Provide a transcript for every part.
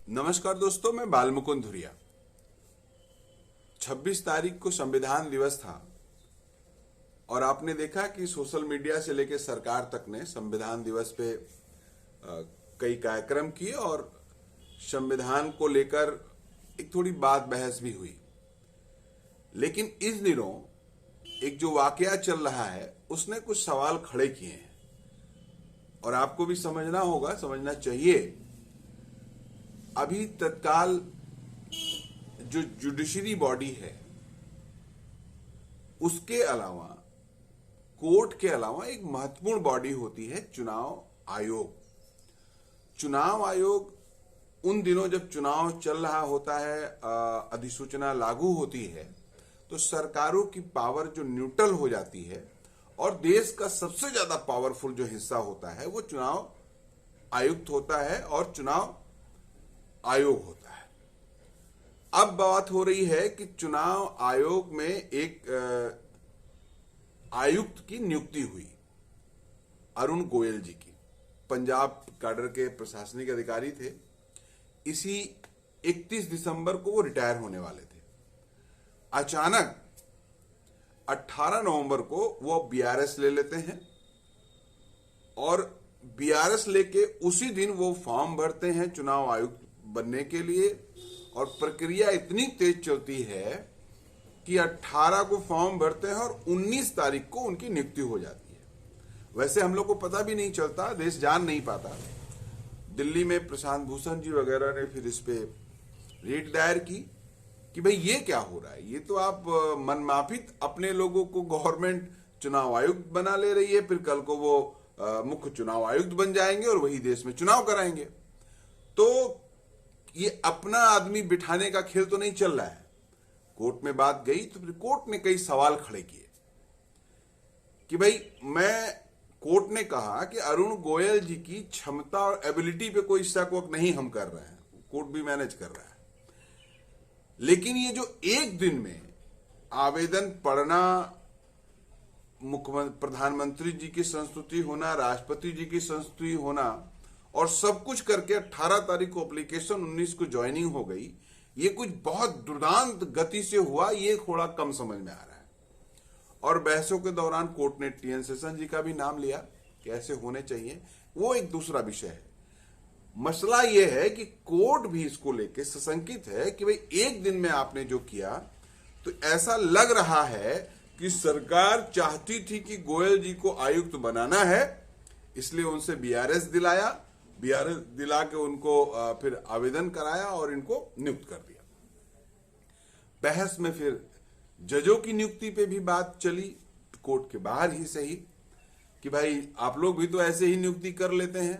नमस्कार दोस्तों, मैं बालमुकुंद धुरिया। 26 तारीख को संविधान दिवस था और आपने देखा कि सोशल मीडिया से लेकर सरकार तक ने संविधान दिवस पे कई कार्यक्रम किए और संविधान को लेकर एक थोड़ी बात बहस भी हुई। लेकिन इस दिनों एक जो वाकया चल रहा है उसने कुछ सवाल खड़े किए हैं और आपको भी समझना होगा, समझना चाहिए। अभी तत्काल जो जुडिशरी बॉडी है उसके अलावा, कोर्ट के अलावा एक महत्वपूर्ण बॉडी होती है चुनाव आयोग। चुनाव आयोग उन दिनों जब चुनाव चल रहा होता है, अधिसूचना लागू होती है तो सरकारों की पावर जो न्यूट्रल हो जाती है और देश का सबसे ज्यादा पावरफुल जो हिस्सा होता है वो चुनाव आयुक्त होता है और चुनाव आयोग होता है। अब बात हो रही है कि चुनाव आयोग में एक आयुक्त की नियुक्ति हुई, अरुण गोयल जी की। पंजाब कैडर के प्रशासनिक अधिकारी थे। इसी 31 दिसंबर को वो रिटायर होने वाले थे। अचानक 18 नवंबर को वो बीआरएस ले लेते हैं और बीआरएस लेके उसी दिन वो फॉर्म भरते हैं चुनाव आयुक्त बनने के लिए। और प्रक्रिया इतनी तेज चलती है कि 18 को फॉर्म भरते हैं और 19 तारीख को उनकी नियुक्ति हो जाती है। वैसे हम लोग को पता भी नहीं चलता, देश जान नहीं पाता। दिल्ली में प्रशांत भूषण जी वगैरह ने फिर इस पे रिट दायर की कि भाई ये क्या हो रहा है, ये तो आप मनमाफिक अपने लोगों को गवर्नमेंट चुनाव आयुक्त बना ले रही है, फिर कल को वो मुख्य चुनाव आयुक्त बन जाएंगे और वही देश में चुनाव कराएंगे। तो ये अपना आदमी बिठाने का खेल तो नहीं चल रहा है। कोर्ट में बात गई तो फिर कोर्ट ने कई सवाल खड़े किए कि भाई, कोर्ट ने कहा कि अरुण गोयल जी की क्षमता और एबिलिटी पे कोई शक वक नहीं हम कर रहे हैं, कोर्ट भी मैनेज कर रहा है। लेकिन ये जो एक दिन में आवेदन पढ़ना, मुख्यमंत्री प्रधानमंत्री जी की संस्तुति होना, राष्ट्रपति जी की संस्तुति होना और सब कुछ करके 18 तारीख को एप्लीकेशन, 19 को ज्वाइनिंग हो गई, ये कुछ बहुत दुर्दांत गति से हुआ, ये थोड़ा कम समझ में आ रहा है। और बहसों के दौरान कोर्ट ने टीएन शेषन जी का भी नाम लिया कि ऐसे होने चाहिए, वो एक दूसरा विषय है। मसला ये है कि कोर्ट भी इसको लेके सशंकित है कि भाई एक दिन में आपने जो किया, तो ऐसा लग रहा है कि सरकार चाहती थी कि गोयल जी को आयुक्त बनाना है, इसलिए उनसे बीआरएस दिलाया, बीआरएस दिला के उनको फिर आवेदन कराया और इनको नियुक्त कर दिया। बहस में फिर जजों की नियुक्ति पे भी बात चली, कोर्ट के बाहर ही सही, कि भाई आप लोग भी तो ऐसे ही नियुक्ति कर लेते हैं,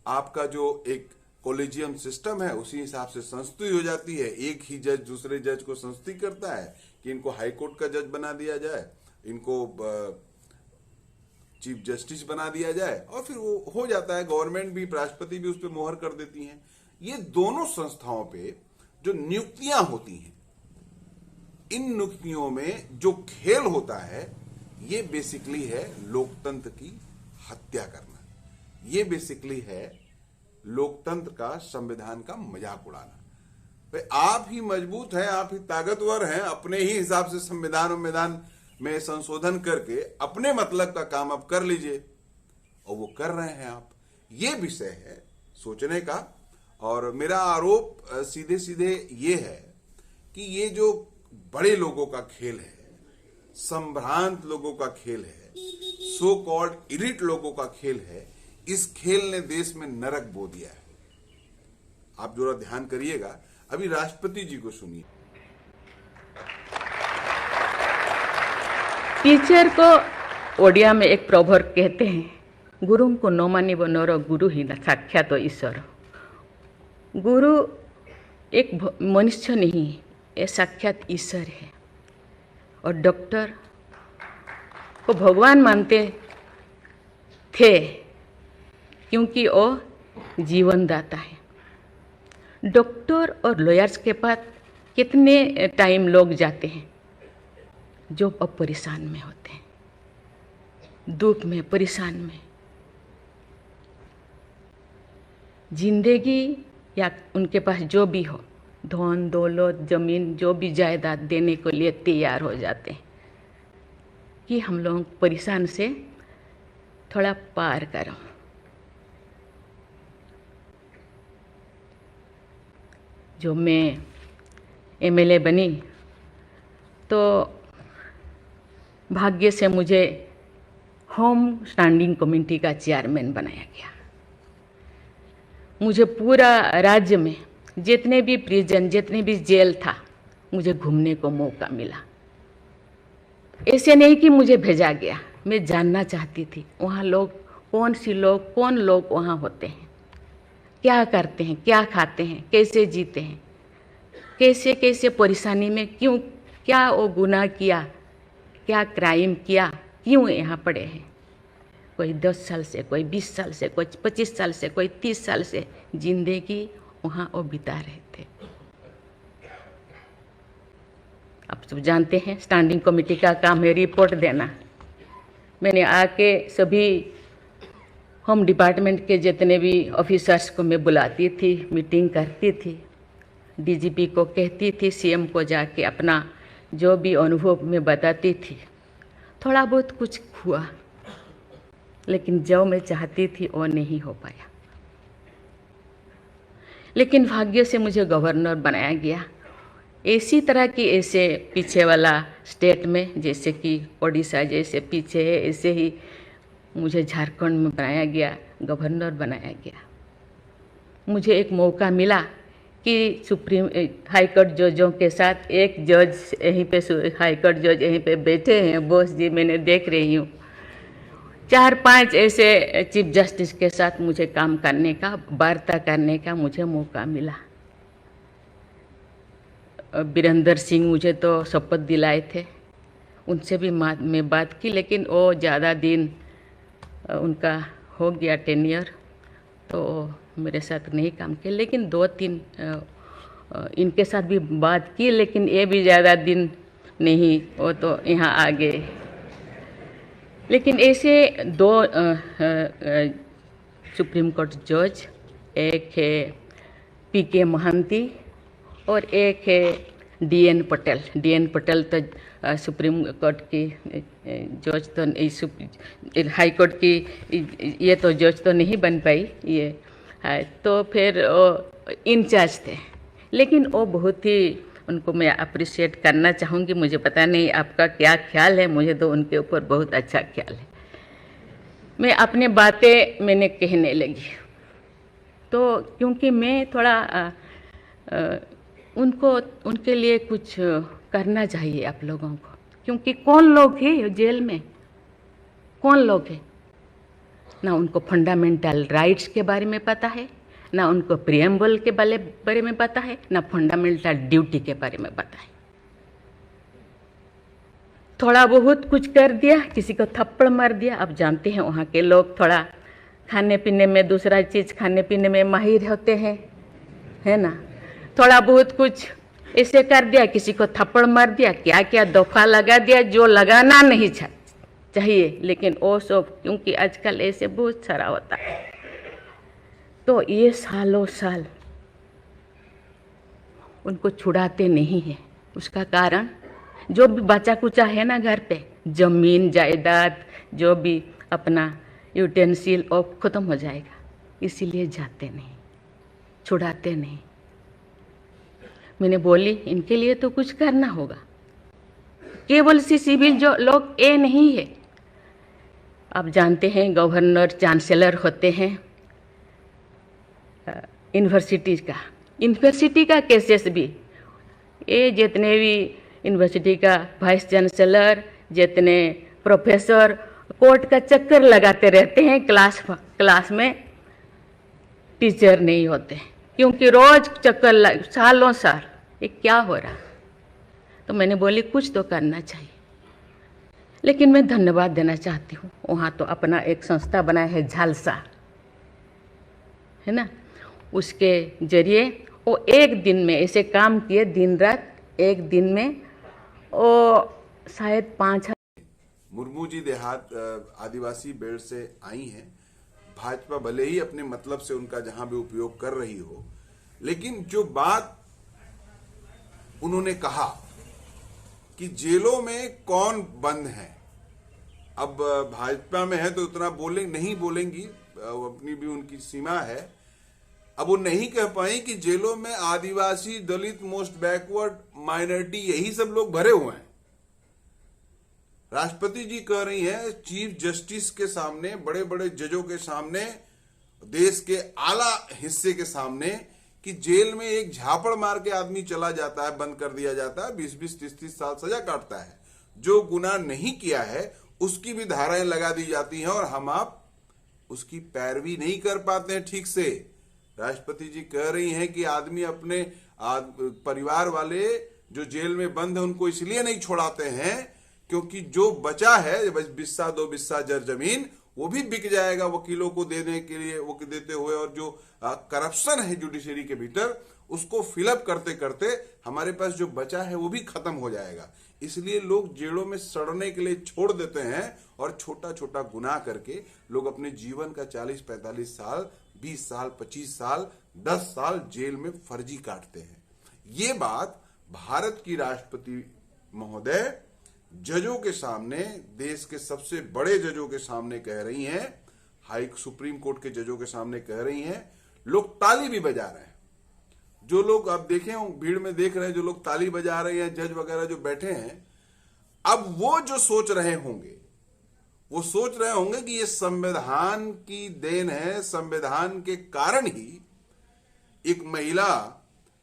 आपका जो एक कॉलेजियम सिस्टम है उसी हिसाब से संस्तुति हो जाती है। एक ही जज दूसरे जज को संस्तुति करता है कि इनको हाई कोर्ट का जज बना दिया जाए, इनको चीफ जस्टिस बना दिया जाए, और फिर वो हो जाता है। गवर्नमेंट भी, राष्ट्रपति भी उस पर मोहर कर देती हैं। ये दोनों संस्थाओं पे जो नियुक्तियां होती हैं, इन नियुक्तियों में जो खेल होता है, ये बेसिकली है लोकतंत्र की हत्या करना। ये बेसिकली है लोकतंत्र का, संविधान का मजाक उड़ाना। भाई आप ही मजबूत हैं, आप ही ताकतवर हैं, अपने ही हिसाब से संविधान में संशोधन करके अपने मतलब का काम आप कर लीजिए, और वो कर रहे हैं आप। ये विषय है सोचने का। और मेरा आरोप सीधे सीधे ये है कि ये जो बड़े लोगों का खेल है, संभ्रांत लोगों का खेल है, सो कॉल्ड इलिट लोगों का खेल है, इस खेल ने देश में नरक बो दिया है। आप जरा ध्यान करिएगा, अभी राष्ट्रपति जी को सुनिए। टीचर को ओडिया में एक प्रोवर्ब कहते हैं, गुरु को न मानिब नर, गुरु ही न साक्षात ईश्वर। गुरु एक मनुष्य नहीं, ये साक्षात ईश्वर है। और डॉक्टर को भगवान मानते थे क्योंकि वो जीवन दाता है। डॉक्टर और लॉयर्स के पास कितने टाइम लोग जाते हैं जो अब परेशान में होते हैं, दुख में, परेशान में। जिंदगी या उनके पास जो भी हो, धन दौलत ज़मीन जो भी जायदाद देने के लिए तैयार हो जाते हैं कि हम लोग परेशान से थोड़ा पार करो। जो मैं एमएलए बनी तो भाग्य से मुझे होम स्टैंडिंग कमेटी का चेयरमैन बनाया गया। मुझे पूरा राज्य में जितने भी प्रिजन, जितने भी जेल था, मुझे घूमने को मौका मिला। ऐसे नहीं कि मुझे भेजा गया, मैं जानना चाहती थी वहाँ लोग कौन लोग वहाँ होते हैं, क्या करते हैं, क्या खाते हैं, कैसे जीते हैं, कैसे कैसे परेशानी में क्यों, क्या वो गुनाह किया, क्या क्राइम किया, क्यों यहाँ पड़े हैं। कोई 10 साल से, कोई 20 साल से, कोई 25 साल से, कोई 30 साल से जिंदगी वहाँ वो बिता रहे थे। आप सब जानते हैं स्टैंडिंग कमेटी का काम है रिपोर्ट देना। मैंने आके सभी होम डिपार्टमेंट के जितने भी ऑफिसर्स को मैं बुलाती थी, मीटिंग करती थी, डीजीपी को कहती थी, सीएम को जाके अपना जो भी अनुभव मैं बताती थी। थोड़ा बहुत कुछ हुआ, लेकिन जो मैं चाहती थी वो नहीं हो पाया। लेकिन भाग्य से मुझे गवर्नर बनाया गया। इसी तरह की ऐसे पीछे वाला स्टेट में, जैसे कि ओडिशा जैसे पीछे है, ऐसे ही मुझे झारखंड में बनाया गया, गवर्नर बनाया गया। मुझे एक मौका मिला कि सुप्रीम हाई कोर्ट जजों के साथ एक जज यहीं पे, हाई कोर्ट जज यहीं पे बैठे हैं, बोस जी मैंने देख रही हूँ, 4-5 ऐसे चीफ जस्टिस के साथ मुझे काम करने का, वार्ता करने का मुझे मौका मिला। वीरेंद्र सिंह मुझे तो शपथ दिलाए थे, उनसे भी मैं बात की, लेकिन वो ज़्यादा दिन उनका हो गया टेन्योर, तो मेरे साथ नहीं काम किया। लेकिन 2-3 इनके साथ भी बात की, लेकिन ये भी ज़्यादा दिन नहीं, वो तो यहाँ आ गए। लेकिन ऐसे 2 सुप्रीम कोर्ट जज, एक है पीके महांती और एक है डीएन पटेल। डीएन पटेल तो सुप्रीम कोर्ट की जज तो, हाई कोर्ट की ये तो जज तो नहीं बन पाई ये है, तो फिर इंचार्ज थे। लेकिन वो बहुत ही, उनको मैं अप्रिशिएट करना चाहूँगी। मुझे पता नहीं आपका क्या ख्याल है, मुझे तो उनके ऊपर बहुत अच्छा ख्याल है। मैं अपने बातें मैंने कहने लगी, तो क्योंकि मैं थोड़ा उनके लिए कुछ करना चाहिए आप लोगों को, क्योंकि कौन लोग हैं जेल में, कौन लोग हैं, ना उनको फंडामेंटल राइट्स के बारे में पता है, ना उनको प्रिएम्बल के बारे में पता है, ना फंडामेंटल ड्यूटी के बारे में पता है। थोड़ा बहुत कुछ कर दिया, किसी को थप्पड़ मार दिया। आप जानते हैं वहाँ के लोग थोड़ा खाने पीने में, दूसरा चीज़ खाने पीने में माहिर होते हैं, है ना। थोड़ा बहुत कुछ ऐसे कर दिया, किसी को थप्पड़ मार दिया, क्या क्या धोखा लगा दिया जो लगाना नहीं चाहिए। लेकिन वो सब, क्योंकि आजकल ऐसे बहुत सारा होता है, तो ये सालों साल उनको छुड़ाते नहीं हैं। उसका कारण जो भी बचा कुचा है ना घर पे, जमीन जायदाद जो भी अपना यूटेंसिल, वो ख़त्म हो जाएगा, इसीलिए जाते नहीं, छुड़ाते नहीं। मैंने बोली इनके लिए तो कुछ करना होगा। केवल सिविल जो लोग ये नहीं है, आप जानते हैं गवर्नर चांसलर होते हैं यूनिवर्सिटी का केसेस भी, ये जितने भी यूनिवर्सिटी का वाइस चांसलर, जितने प्रोफेसर कोर्ट का चक्कर लगाते रहते हैं, क्लास में टीचर नहीं होते, क्योंकि रोज चक्कर सालों साल, ये क्या हो रहा। तो मैंने बोली कुछ तो करना चाहिए। लेकिन मैं धन्यवाद देना चाहती हूँ, वहाँ तो अपना एक संस्था बनाया है झालसा, है ना, उसके जरिए वो एक दिन में ऐसे काम किए, दिन रात, एक दिन में वो शायद 5। मुर्मू जी देहात आदिवासी बेल्ट से आई हैं। भाजपा भले ही अपने मतलब से उनका जहां भी उपयोग कर रही हो, लेकिन जो बात उन्होंने कहा कि जेलों में कौन बंद है, अब भाजपा में है तो उतना नहीं बोलेंगी, अपनी भी उनकी सीमा है। अब वो नहीं कह पाई कि जेलों में आदिवासी, दलित, मोस्ट बैकवर्ड, माइनॉरिटी, यही सब लोग भरे हुए हैं। राष्ट्रपति जी कह रही हैं चीफ जस्टिस के सामने, बड़े बड़े जजों के सामने, देश के आला हिस्से के सामने, कि जेल में एक झापड़ मार के आदमी चला जाता है, बंद कर दिया जाता है, 20-20, 30-30 साल सजा काटता है। जो गुनाह नहीं किया है उसकी भी धाराएं लगा दी जाती हैं और हम आप उसकी पैरवी नहीं कर पाते हैं ठीक से। राष्ट्रपति जी कह रही हैं कि आदमी अपने परिवार वाले जो जेल में बंद है उनको इसलिए नहीं छोड़ाते हैं क्योंकि जो बचा है, बस बिस्सा 2 बिस्सा जर जमीन, वो भी बिक जाएगा वकीलों को देने के लिए, वो देते हुए, और जो करप्शन है जुडिशरी के भीतर उसको फिलअप करते करते हमारे पास जो बचा है वो भी खत्म हो जाएगा। इसलिए लोग जेलों में सड़ने के लिए छोड़ देते हैं और छोटा छोटा गुनाह करके लोग अपने जीवन का 40-45 साल, 20 साल, 25 साल, 10 साल जेल में फर्जी काटते हैं। ये बात भारत की राष्ट्रपति महोदय जजों के सामने, देश के सबसे बड़े जजों के सामने कह रही हैं, सुप्रीम कोर्ट के जजों के सामने कह रही हैं। लोग ताली भी बजा रहे हैं। जो लोग आप देखें, भीड़ में देख रहे हैं, जो लोग ताली बजा रहे हैं, जज वगैरह जो बैठे हैं, अब वो जो सोच रहे होंगे, वो सोच रहे होंगे कि ये संविधान की देन है, संविधान के कारण ही एक महिला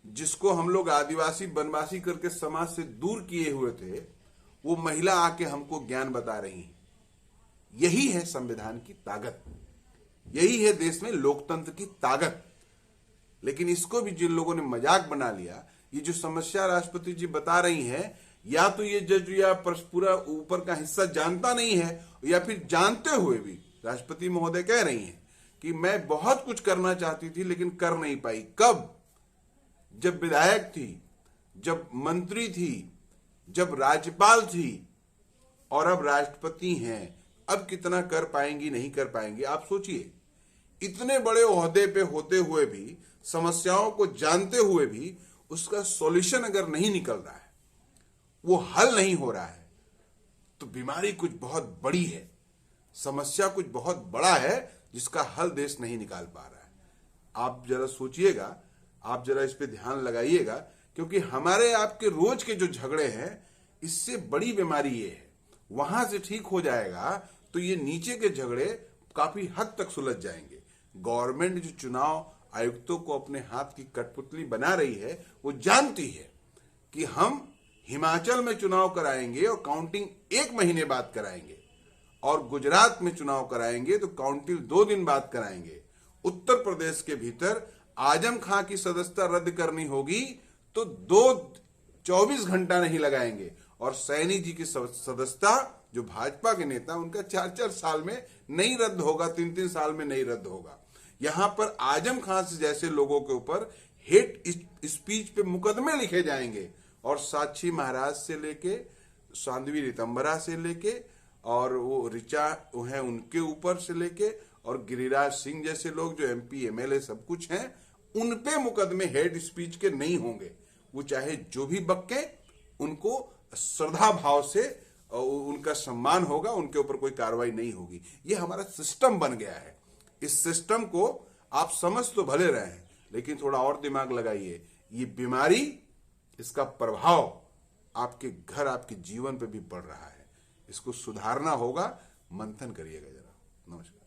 जिसको हम लोग आदिवासी वनवासी करके समाज से दूर किए हुए थे, वो महिला आके हमको ज्ञान बता रही है। यही है संविधान की ताकत, यही है देश में लोकतंत्र की ताकत। लेकिन इसको भी जिन लोगों ने मजाक बना लिया, ये जो समस्या राष्ट्रपति जी बता रही हैं, या तो ये जज या पूरा ऊपर का हिस्सा जानता नहीं है, या फिर जानते हुए भी राष्ट्रपति महोदय कह रही हैं कि मैं बहुत कुछ करना चाहती थी लेकिन कर नहीं पाई। कब? जब विधायक थी, जब मंत्री थी, जब राज्यपाल थी, और अब राष्ट्रपति हैं। अब कितना कर पाएंगी, नहीं कर पाएंगी? आप सोचिए, इतने बड़े ओहदे पे होते हुए भी, समस्याओं को जानते हुए भी, उसका सॉल्यूशन अगर नहीं निकल रहा है, वो हल नहीं हो रहा है, तो बीमारी कुछ बहुत बड़ी है, समस्या कुछ बहुत बड़ा है जिसका हल देश नहीं निकाल पा रहा है। आप जरा सोचिएगा, आप जरा इस पे ध्यान लगाइएगा, क्योंकि हमारे आपके रोज के जो झगड़े हैं, इससे बड़ी बीमारी ये है। वहां से ठीक हो जाएगा तो ये नीचे के झगड़े काफी हद तक सुलझ जाएंगे। गवर्नमेंट जो चुनाव आयुक्तों को अपने हाथ की कठपुतली बना रही है, वो जानती है कि हम हिमाचल में चुनाव कराएंगे और काउंटिंग 1 महीने बाद कराएंगे, और गुजरात में चुनाव कराएंगे तो काउंटिंग 2 दिन बाद कराएंगे। उत्तर प्रदेश के भीतर आजम खां की सदस्यता रद्द करनी होगी तो 24 घंटा नहीं लगाएंगे, और सैनी जी की सदस्यता, जो भाजपा के नेता, उनका 4-4 साल में नहीं रद्द होगा, 3-3 साल में नहीं रद्द होगा। यहां पर आजम खान से जैसे लोगों के ऊपर हेट स्पीच पे मुकदमे लिखे जाएंगे, और साक्षी महाराज से लेके, सांध्वी रितंबरा से लेके, और वो ऋचा है उनके ऊपर से लेके, और गिरिराज सिंह जैसे लोग जो MP MLA सब कुछ हैं, उन पे मुकदमे हेट स्पीच के नहीं होंगे। वो चाहे जो भी बक्के, उनको श्रद्धा भाव से उनका सम्मान होगा, उनके ऊपर कोई कार्रवाई नहीं होगी। ये हमारा सिस्टम बन गया है। इस सिस्टम को आप समझ तो भले रहे हैं, लेकिन थोड़ा और दिमाग लगाइए। ये बीमारी, इसका प्रभाव आपके घर, आपके जीवन पे भी पड़ रहा है। इसको सुधारना होगा। मंथन करिएगा जरा। नमस्कार।